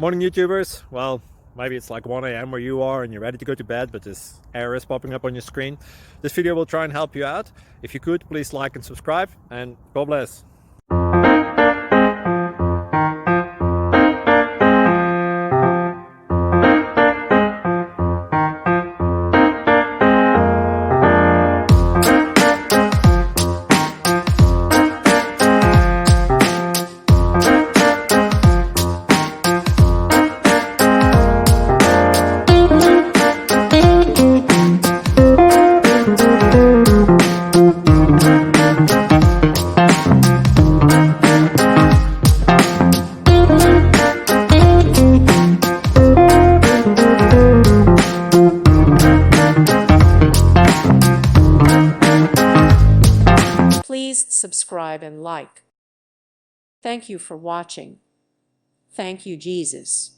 Morning YouTubers. Well, maybe it's like 1 a.m. where you are and you're ready to go to bed, but this error is popping up on your screen. This video will try and help you out. If you could, please like and subscribe, and God bless. Please subscribe and like. Thank you for watching. Thank you, Jesus.